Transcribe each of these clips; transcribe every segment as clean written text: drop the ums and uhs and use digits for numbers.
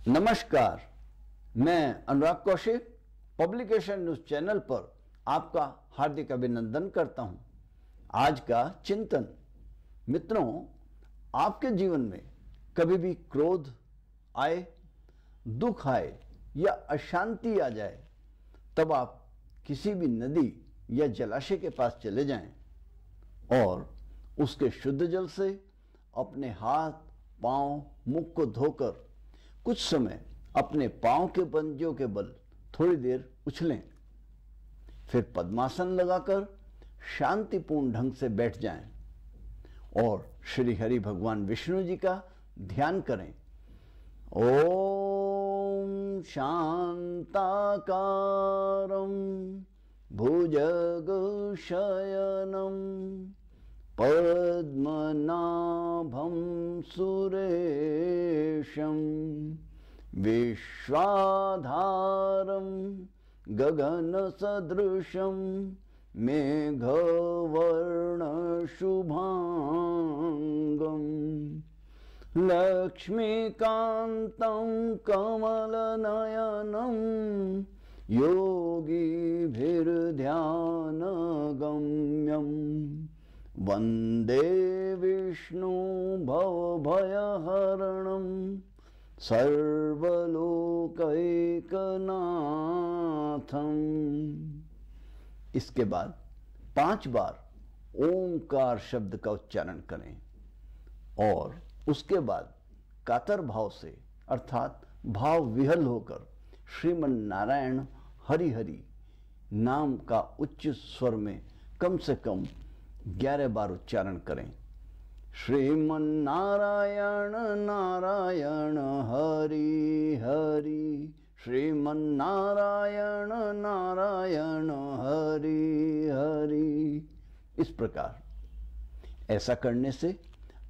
नमस्कार, मैं अनुराग Kaushik publication news channel पर आपका हार्दिक अभिनंदन करता हूं। आज का चिंतन, मित्रों, आपके जीवन में कभी भी क्रोध आए, दुख आए या अशांति आ जाए, तब आप किसी भी नदी या जलाशय के पास चले जाएं और उसके शुद्ध जल से अपने हाथ, पांव, मुख को धोकर कुछ समय अपने पांव के पंजों के बल थोड़ी देर उछलें। फिर पद्मासन लगाकर शांतिपूर्ण ढंग से बैठ जाएं और श्री हरि भगवान विष्णु जी का ध्यान करें। ओम शांताकारं भुजगशयनं पद्मनाभं सुरेशं विश्वाधारं गगनसदृशं मेघवर्णशुभांगं लक्ष्मीकान्तं कमलनयनं योगिभिर्ध्यानगम्यं वन्दे विष्णु भवभयहरणं सर्वलोकैकनाथं। इसके बाद 5 बार ओंकार शब्द का उच्चारण करें और उसके बाद कातर भाव से अर्थात भाव विहल होकर श्रीमन नारायण हरि हरि नाम का उच्च स्वर में कम से कम 11 बार उच्चारण करें। श्रीमन नारायण नारायण हरि हरि, श्रीमन नारायण नारायण हरि हरि। इस प्रकार ऐसा करने से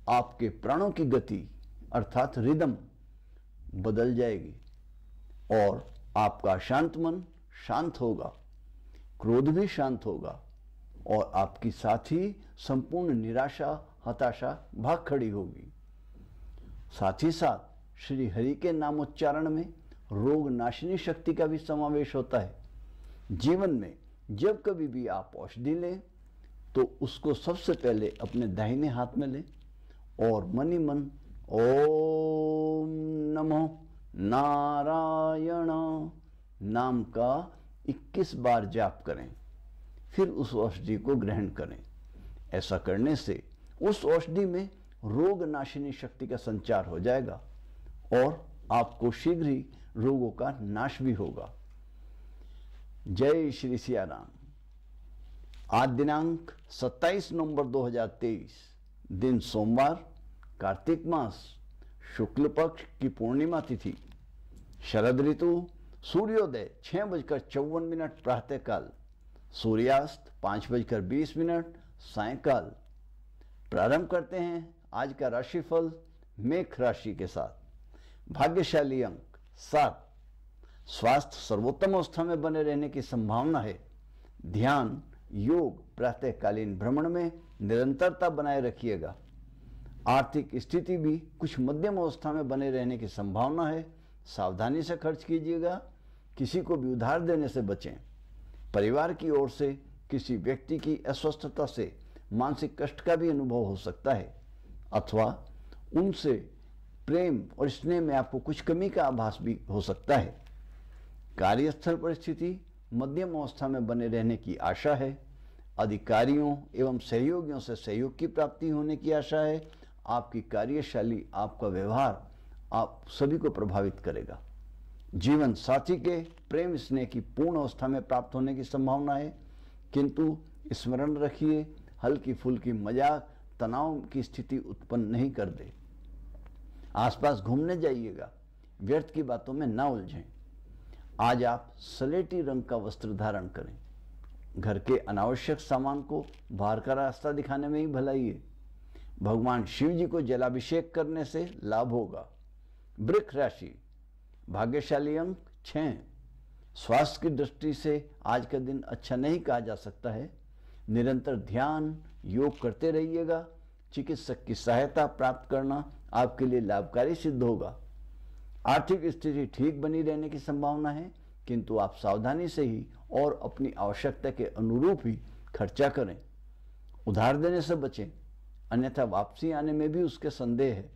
आपके प्राणों की गति अर्थात रिदम बदल जाएगी और आपका शांत मन शांत होगा, क्रोध भी शांत होगा और आपकी साथ ही संपूर्ण निराशा, हताशा भाग खड़ी होगी। साथ ही साथ श्री हरि के नामोच्चारण में रोग नाशिनी शक्ति का भी समावेश होता है। जीवन में जब कभी भी आप औषधि लें तो उसको सबसे पहले अपने दाहिने हाथ में लें और मनी मन ओम नमो नारायण नाम का 21 बार जाप करें, फिर उस औषधि को ग्रहण करें। ऐसा करने से उस औषधि में रोग नाशिनी शक्ति का संचार हो जाएगा और आपको शीघ्र ही रोगों का नाश भी होगा। जय श्री सिया राम। आज दिनांक 27 नवंबर 2023, दिन सोमवार, कार्तिक मास, शुक्ल पक्ष की पूर्णिमा तिथि, शरद ऋतु, सूर्योदय 6:54 प्रातःकाल, सूर्यास्त 5:20 सायंकाल। प्रारंभ करते हैं आज का राशिफल मेष राशि के साथ। भाग्यशाली अंक 7, स्वास्थ्य सर्वोत्तम अवस्था में बने रहने की संभावना है। ध्यान, योग, प्रातःकालीन भ्रमण में निरंतरता बनाए रखिएगा। आर्थिक स्थिति भी कुछ मध्यम अवस्था में बने रहने की संभावना है। सावधानी से खर्च कीजिएगा, किसी को भी उधार देने से बचें। परिवार की ओर से किसी व्यक्ति की अस्वस्थता से मानसिक कष्ट का भी अनुभव हो सकता है अथवा उनसे प्रेम और स्नेह में आपको कुछ कमी का आभास भी हो सकता है। कार्यस्थल परिस्थिति मध्यम अवस्था में बने रहने की आशा है। अधिकारियों एवं सहयोगियों से सहयोग की प्राप्ति होने की आशा है। आपकी कार्यशैली, आपका व्यवहार आप सभी को प्रभावित करेगा। जीवन साथी के प्रेम स्नेह की पूर्ण अवस्था में प्राप्त होने की संभावना है, किंतु स्मरण रखिए, हल्की फुल्की मजाक तनाव की स्थिति उत्पन्न नहीं कर दे। आसपास घूमने जाइएगा, व्यर्थ की बातों में ना उलझें। आज आप सलेटी रंग का वस्त्र धारण करें। घर के अनावश्यक सामान को बाहर का रास्ता दिखाने में ही भलाई है। भगवान शिव जी को जलाभिषेक करने से लाभ होगा। वृक्ष राशि, भाग्यशाली अंक 6, स्वास्थ्य की दृष्टि से आज का दिन अच्छा नहीं कहा जा सकता है। निरंतर ध्यान, योग करते रहिएगा। चिकित्सक की सहायता प्राप्त करना आपके लिए लाभकारी सिद्ध होगा। आर्थिक स्थिति ठीक बनी रहने की संभावना है, किंतु आप सावधानी से ही और अपनी आवश्यकता के अनुरूप ही खर्चा करें। उधार देने से बचें, अन्यथा वापसी आने में भी उसके संदेह है।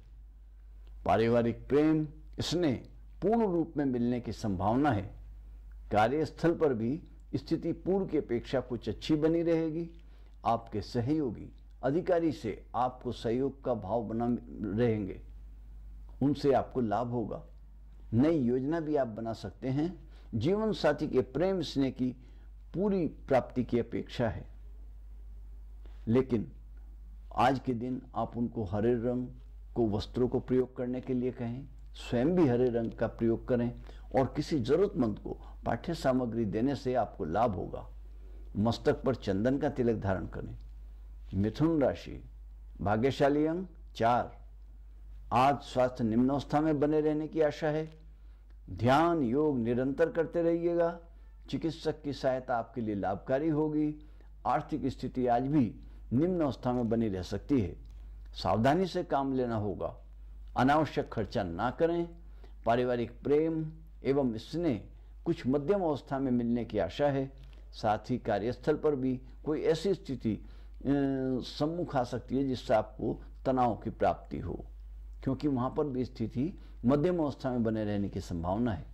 पारिवारिक प्रेम स्नेह पूर्ण रूप में मिलने की संभावना है। कार्यस्थल पर भी स्थिति पूर्व की अपेक्षा कुछ अच्छी बनी रहेगी। आपके सहयोगी अधिकारी से आपको सहयोग का भाव बना रहेंगे, उनसे आपको लाभ होगा। नई योजना भी आप बना सकते हैं। जीवन साथी के प्रेम स्नेह की पूरी प्राप्ति की अपेक्षा है, लेकिन आज के दिन आप उनको हरे रंग को वस्त्रों को प्रयोग करने के लिए कहें, स्वयं भी हरे रंग का प्रयोग करें और किसी जरूरतमंद को पाठ्य सामग्री देने से आपको लाभ होगा। मस्तक पर चंदन का तिलक धारण करें। मिथुन राशि, भाग्यशाली अंक 4। आज स्वास्थ्य निम्नावस्था में बने रहने की आशा है। ध्यान योग निरंतर करते रहिएगा। चिकित्सक की सहायता आपके लिए लाभकारी होगी। आर्थिक स्थिति आज भी निम्न अवस्था में बनी रह सकती है। सावधानी से काम लेना होगा। अनावश्यक खर्चा ना करें। पारिवारिक प्रेम एवं स्नेह कुछ मध्यम अवस्था में मिलने की आशा है। साथ ही कार्यस्थल पर भी कोई ऐसी स्थिति सम्मुख आ सकती है जिससे आपको तनाव की प्राप्ति हो, क्योंकि वहां पर भी स्थिति मध्यम अवस्था में बने रहने की संभावना है।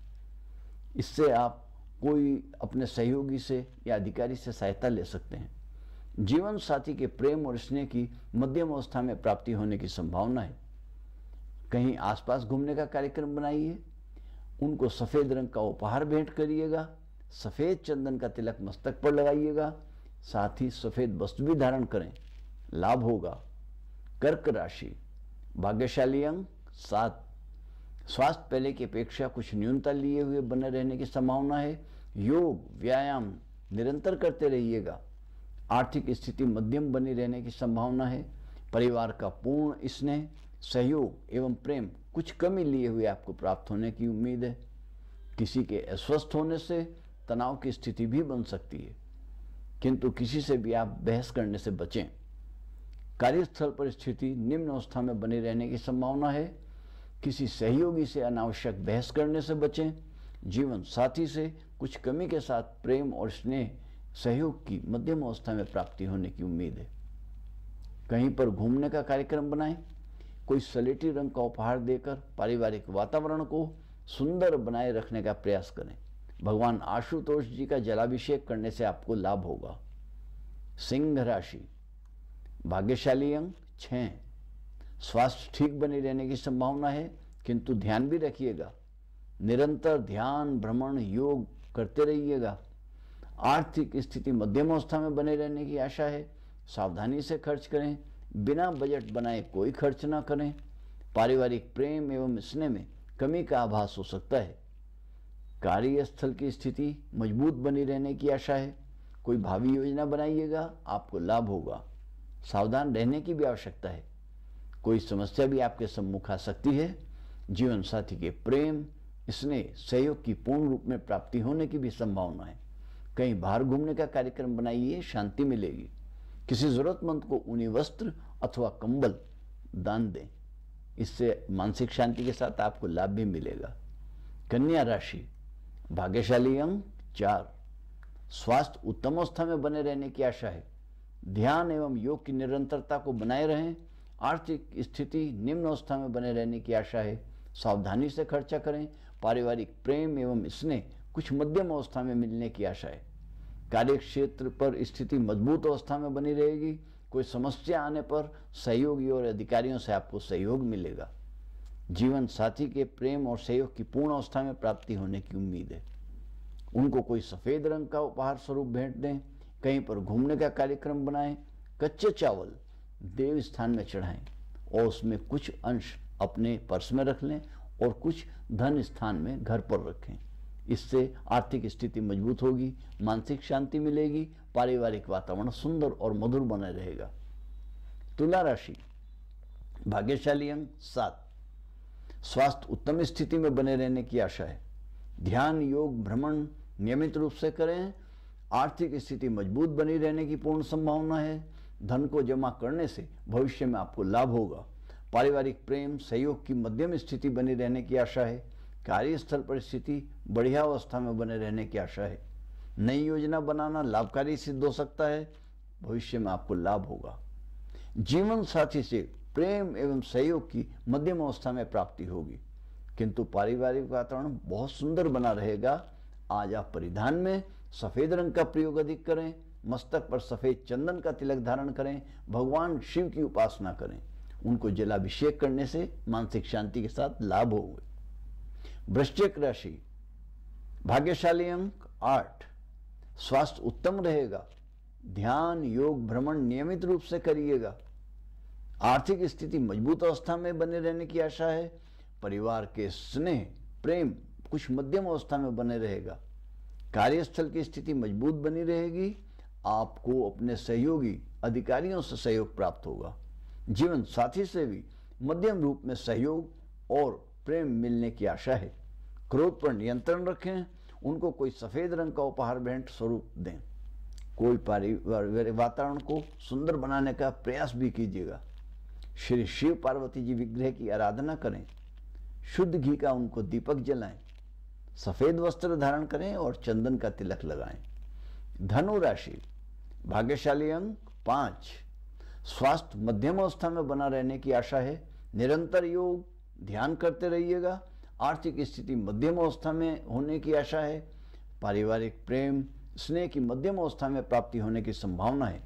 इससे आप कोई अपने सहयोगी से या अधिकारी से सहायता ले सकते हैं। जीवन साथी के प्रेम और स्नेह की मध्यम अवस्था में प्राप्ति होने की संभावना है। कहीं आसपास घूमने का कार्यक्रम बनाइए। उनको सफेद रंग का उपहार भेंट करिएगा। सफेद चंदन का तिलक मस्तक पर लगाइएगा। साथ ही सफेद वस्त्र भी धारण करें, लाभ होगा। कर्क राशि, भाग्यशाली अंक 7। स्वास्थ्य पहले की अपेक्षा कुछ न्यूनता लिए हुए बने रहने की संभावना है। योग व्यायाम निरंतर करते रहिएगा। आर्थिक स्थिति मध्यम बनी रहने की संभावना है। परिवार का पूर्ण स्नेह सहयोग एवं प्रेम कुछ कमी लिए हुए आपको प्राप्त होने की उम्मीद है। किसी के अस्वस्थ होने से तनाव की स्थिति भी बन सकती है, किंतु किसी से भी आप बहस करने से बचें। कार्यस्थल पर स्थिति निम्न अवस्था में बनी रहने की संभावना है। किसी सहयोगी से अनावश्यक बहस करने से बचें। जीवन साथी से कुछ कमी के साथ प्रेम और स्नेह सहयोग की मध्यम अवस्था में प्राप्ति होने की उम्मीद है। कहीं पर घूमने का कार्यक्रम बनाएं। कोई सलेटी रंग का उपहार देकर पारिवारिक वातावरण को सुंदर बनाए रखने का प्रयास करें। भगवान आशुतोष जी का जलाभिषेक करने से आपको लाभ होगा। सिंह राशि, भाग्यशाली अंक 6। स्वास्थ्य ठीक बने रहने की संभावना है, किंतु ध्यान भी रखिएगा। निरंतर ध्यान भ्रमण योग करते रहिएगा। आर्थिक स्थिति मध्यम अवस्था में बने रहने की आशा है। सावधानी से खर्च करें। बिना बजट बनाए कोई खर्च ना करें। पारिवारिक प्रेम एवं स्नेह में कमी का आभास हो सकता है। कार्यस्थल की स्थिति मजबूत बनी रहने की आशा है। कोई भावी योजना बनाइएगा, आपको लाभ होगा। सावधान रहने की भी आवश्यकता है। कोई समस्या भी आपके सम्मुख आ सकती है। जीवन साथी के प्रेम स्नेह सहयोग की पूर्ण रूप में प्राप्ति होने की भी संभावना है। कहीं बाहर घूमने का कार्यक्रम बनाइए, शांति मिलेगी। किसी जरूरतमंद को ऊनी वस्त्र अथवा कंबल दान दें, इससे मानसिक शांति के साथ आपको लाभ भी मिलेगा। कन्या राशि, भाग्यशाली अंक 4। स्वास्थ्य उत्तम अवस्था में बने रहने की आशा है। ध्यान एवं योग की निरंतरता को बनाए रहें। आर्थिक स्थिति निम्न अवस्था में बने रहने की आशा है। सावधानी से खर्चा करें। पारिवारिक प्रेम एवं स्नेह कुछ मध्यम अवस्था में मिलने की आशा है। कार्य क्षेत्र पर स्थिति मजबूत अवस्था में बनी रहेगी। कोई समस्या आने पर सहयोगी और अधिकारियों से आपको सहयोग मिलेगा। जीवन साथी के प्रेम और सहयोग की पूर्ण अवस्था में प्राप्ति होने की उम्मीद है। उनको कोई सफेद रंग का उपहार स्वरूप भेंट दें। कहीं पर घूमने का कार्यक्रम बनाएं। कच्चे चावल देव स्थान में चढ़ाएं और उसमें कुछ अंश अपने पर्स में रख लें और कुछ धन स्थान में घर पर रखें। इससे आर्थिक स्थिति मजबूत होगी, मानसिक शांति मिलेगी, पारिवारिक वातावरण सुंदर और मधुर बना रहेगा। तुला राशि, भाग्यशाली अंक 7। स्वास्थ्य उत्तम स्थिति में बने रहने की आशा है। ध्यान योग भ्रमण नियमित रूप से करें। आर्थिक स्थिति मजबूत बनी रहने की पूर्ण संभावना है। धन को जमा करने से भविष्य में आपको लाभ होगा। पारिवारिक प्रेम सहयोग की मध्यम स्थिति बनी रहने की आशा है। कार्यस्थल पर स्थिति बढ़िया अवस्था में बने रहने की आशा है। नई योजना बनाना लाभकारी सिद्ध हो सकता है। भविष्य में आपको लाभ होगा। जीवन साथी से प्रेम एवं सहयोग की मध्यम अवस्था में प्राप्ति होगी, किंतु पारिवारिक वातावरण बहुत सुंदर बना रहेगा। आज आप परिधान में सफेद रंग का प्रयोग अधिक करें। मस्तक पर सफेद चंदन का तिलक धारण करें। भगवान शिव की उपासना करें। उनको जलाभिषेक करने से मानसिक शांति के साथ लाभ होंगे। वृश्चिक राशि, भाग्यशाली अंक 8। स्वास्थ्य उत्तम रहेगा। ध्यान, योग, भ्रमण नियमित रूप से करिएगा। आर्थिक स्थिति मजबूत अवस्था में बने रहने की आशा है। परिवार के स्नेह, प्रेम कुछ मध्यम अवस्था में बने रहेगा। कार्यस्थल की स्थिति मजबूत बनी रहेगी। आपको अपने सहयोगी अधिकारियों से सहयोग प्राप्त होगा। जीवन साथी से भी मध्यम रूप में सहयोग और प्रेम मिलने की आशा है। क्रोध पर नियंत्रण रखें। उनको कोई सफेद रंग का उपहार भेंट स्वरूप दें। कोई पारिवारिक वातावरण को सुंदर बनाने का प्रयास भी कीजिएगा। श्री शिव पार्वती जी विग्रह की आराधना करें। शुद्ध घी का उनको दीपक जलाएं। सफेद वस्त्र धारण करें और चंदन का तिलक लगाएं। धनु राशि, भाग्यशाली अंक 5। स्वास्थ्य मध्यम अवस्था में बना रहने की आशा है। निरंतर योग, ध्यान करते रहिएगा। आर्थिक स्थिति मध्यम अवस्था में होने की आशा है। पारिवारिक प्रेम, स्नेह की मध्यम अवस्था में प्राप्ति होने की संभावना है।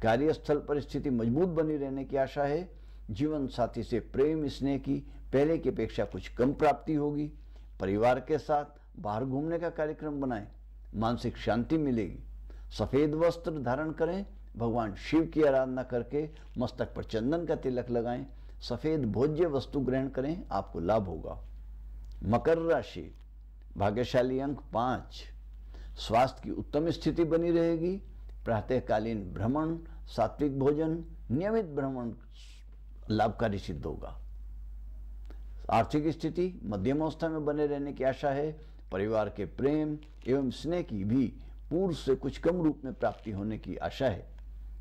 कार्यस्थल पर स्थिति मजबूत बनी रहने की आशा है। जीवन साथी से प्रेम, स्नेह की पहले की अपेक्षा कुछ कम प्राप्ति होगी। परिवार के साथ बाहर घूमने का कार्यक्रम बनाएं। मानसिक शांति मिलेगी। सफेद वस्त्र धारण करें। भगवान शिव की आराधना करके मस्तक पर चंदन का तिलक लगाएं। सफेद भोज्य वस्तु ग्रहण करें, आपको लाभ होगा। मकर राशि, भाग्यशाली अंक 5। स्वास्थ्य की उत्तम स्थिति बनी रहेगी। प्रातःकालीन भ्रमण, सात्विक भोजन, नियमित भ्रमण लाभकारी सिद्ध होगा। आर्थिक स्थिति मध्यम अवस्था में बने रहने की आशा है। परिवार के प्रेम एवं स्नेह की भी पूर्व से कुछ कम रूप में प्राप्ति होने की आशा है,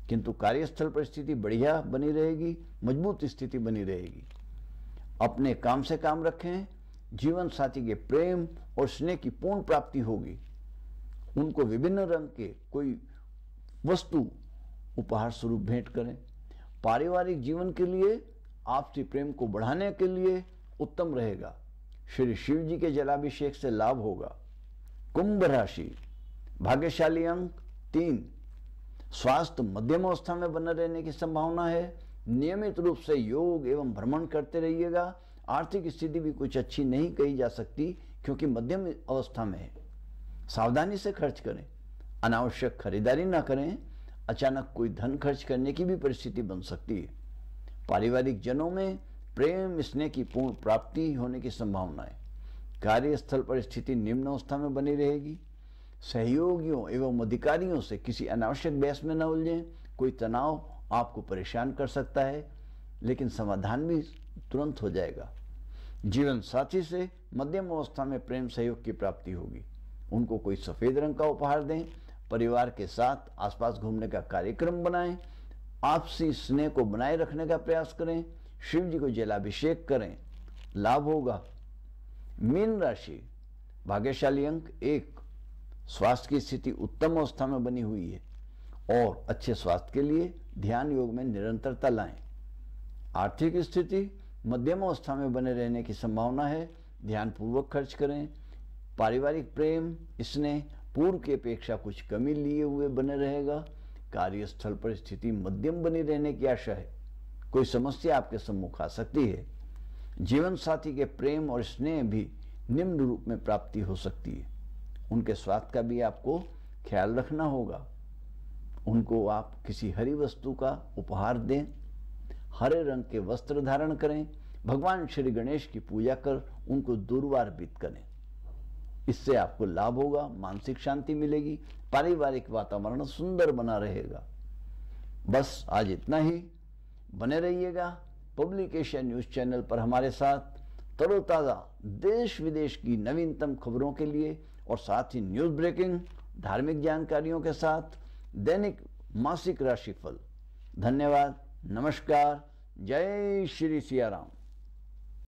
किंतु कार्यस्थल पर स्थिति बढ़िया बनी रहेगी। मजबूत स्थिति बनी रहेगी। अपने काम से काम रखें। जीवन साथी के प्रेम और स्नेह की पूर्ण प्राप्ति होगी। उनको विभिन्न रंग के कोई वस्तु उपहार स्वरूप भेंट करें। पारिवारिक जीवन के लिए आपसी प्रेम को बढ़ाने के लिए उत्तम रहेगा। श्री शिव जी के जलाभिषेक से लाभ होगा। कुंभ राशि, भाग्यशाली अंक 3। स्वास्थ्य मध्यम अवस्था में बने रहने की संभावना है। नियमित रूप से योग एवं भ्रमण करते रहिएगा। आर्थिक स्थिति भी कुछ अच्छी नहीं कही जा सकती, क्योंकि मध्यम अवस्था में है। सावधानी से खर्च करें। अनावश्यक खरीदारी ना करें। अचानक कोई धन खर्च करने की भी परिस्थिति बन सकती है। पारिवारिक जनों में प्रेम, स्नेह की पूर्ण प्राप्ति होने की संभावना है। कार्यस्थल पर स्थिति निम्न अवस्था में बनी रहेगी। सहयोगियों एवं अधिकारियों से किसी अनावश्यक बहस में न उलझें। कोई तनाव आपको परेशान कर सकता है, लेकिन समाधान भी तुरंत हो जाएगा। जीवन साथी से मध्यम अवस्था में प्रेम सहयोग की प्राप्ति होगी। उनको कोई सफेद रंग का उपहार दें। परिवार के साथ आसपास घूमने का कार्यक्रम बनाएं। आपसी स्नेह को बनाए रखने का प्रयास करें। शिव जी को जलाभिषेक करें, लाभ होगा। मीन राशि, भाग्यशाली अंक 1। स्वास्थ्य की स्थिति उत्तम अवस्था में बनी हुई है और अच्छे स्वास्थ्य के लिए ध्यान योग में निरंतरता लाएं। आर्थिक स्थिति मध्यम अवस्था में बने रहने की संभावना है। ध्यानपूर्वक खर्च करें। पारिवारिक प्रेम, स्नेह पूर्व की अपेक्षा कुछ कमी लिए हुए बने रहेगा। कार्यस्थल पर स्थिति मध्यम बनी रहने की आशा है। कोई समस्या आपके सम्मुख आ सकती है। जीवन साथी के प्रेम और स्नेह भी निम्न रूप में प्राप्ति हो सकती है। उनके स्वास्थ्य का भी आपको ख्याल रखना होगा। उनको आप किसी हरी वस्तु का उपहार दें। हरे रंग के वस्त्र धारण करें। भगवान श्री गणेश की पूजा कर उनको दुर्वा अर्पित करें। इससे आपको लाभ होगा। मानसिक शांति मिलेगी। पारिवारिक वातावरण सुंदर बना रहेगा। बस आज इतना ही। बने रहिएगा पब्लिक एशिया न्यूज चैनल पर हमारे साथ तरोताज़ा देश विदेश की नवीनतम खबरों के लिए और साथ ही न्यूज ब्रेकिंग, धार्मिक जानकारियों के साथ दैनिक मासिक राशिफल। धन्यवाद। नमस्कार। जय श्री सिया राम।